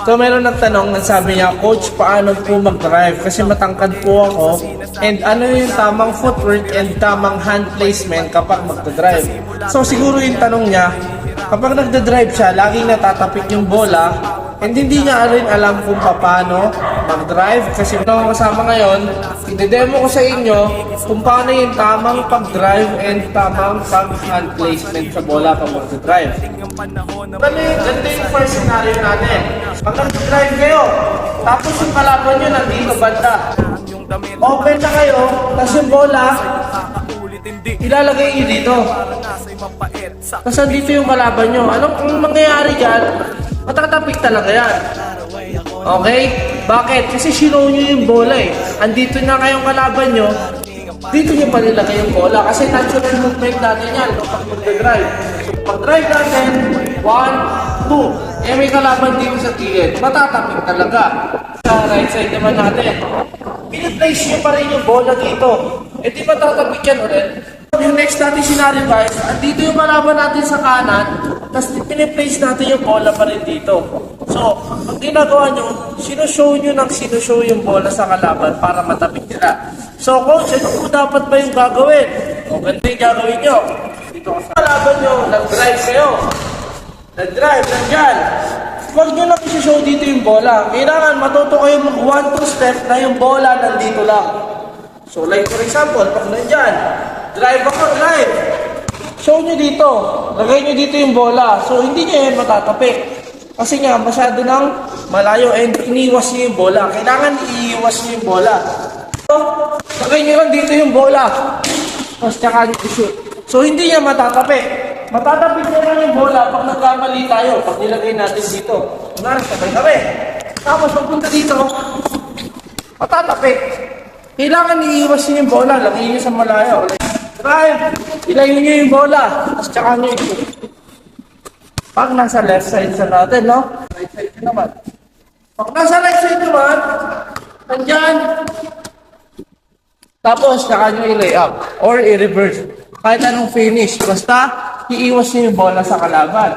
So meron nagtanong, sabi niya, Coach, paano po mag-drive? Kasi matangkad po ako. And ano yung tamang footwork and tamang hand placement kapag mag-drive? So siguro yung tanong niya, kapag nagda-drive siya, laging natatapik yung bola. And hindi niya rin alam kung paano mag-drive. Kasi kung kasama ngayon, i-demo ko sa inyo kung paano yung tamang pag-drive and tamang pag-hand placement sa bola pag mag-drive. Ganito yung first scenario natin. Pag nag-drive kayo, tapos yung kalaban nyo nandito banda. Open na kayo, tapos yung bola, ilalagay nyo dito. Tapos nandito yung kalaban nyo. Anong mangyayari dyan? Matatapik talaga yan. Okay? Bakit? Kasi sinow nyo yung bola eh. Andito na kayong kalaban nyo, dito nyo pa nilagay yung bola. Kasi natural movement natin yan kapag mag-drive. So, pag-drive natin, 1, 2. Eh may kalaban dito sa gilid. Matatapik talaga. Sa right side naman natin, piniplace nyo pa rin yung bola dito. Eh di matatapik yan ulit. Yung next natin scenario guys, andito yung kalaban natin sa kanan, tapos piniplace natin yung bola pa rin dito. So, ang ginagawa nyo, sinushow nyo ng sinushow yung bola sa kalaban para matapik nila. So, coach, ano po dapat ba yung gagawin? O, ganito yung gagawin nyo. Dito ka sa kalaban nyo, nag-drive kayo. Nag-drive, nandyan. Huwag nyo lang isushow dito yung bola. Kailangan matuto kayo mag 1-2 step na yung bola nandito lang. So, like for example, pag nandyan, drive ako, drive. Show nyo dito. Lagay nyo dito yung bola. So, hindi nyo yan matatapik. Kasi nga, masyado nang malayo and iniwas nyo yung bola. Kailangan iiwas nyo yung bola. So, lagay nyo lang dito yung bola. Tapos, tsaka nyo i-shoot. So, hindi niya matatapik. Matatapik nyo lang yung bola pag nagkamali tayo. Pag nilagay natin dito. Kunwari, sabay kami. Tapos, pagpunta dito, matatapik. Kailangan iiwas nyo yung bola. Lagay nyo sa malayo. Drive! Ilayo nyo yung bola. Tapos tsaka nyo i-shoot. Pag nasa left side sa natin, no? Right side naman. Pag nasa right side naman, nandyan. Tapos tsaka nyo i-lay up. Or i-reverse. Kahit anong finish. Basta, iiwas nyo yung bola sa kalaban.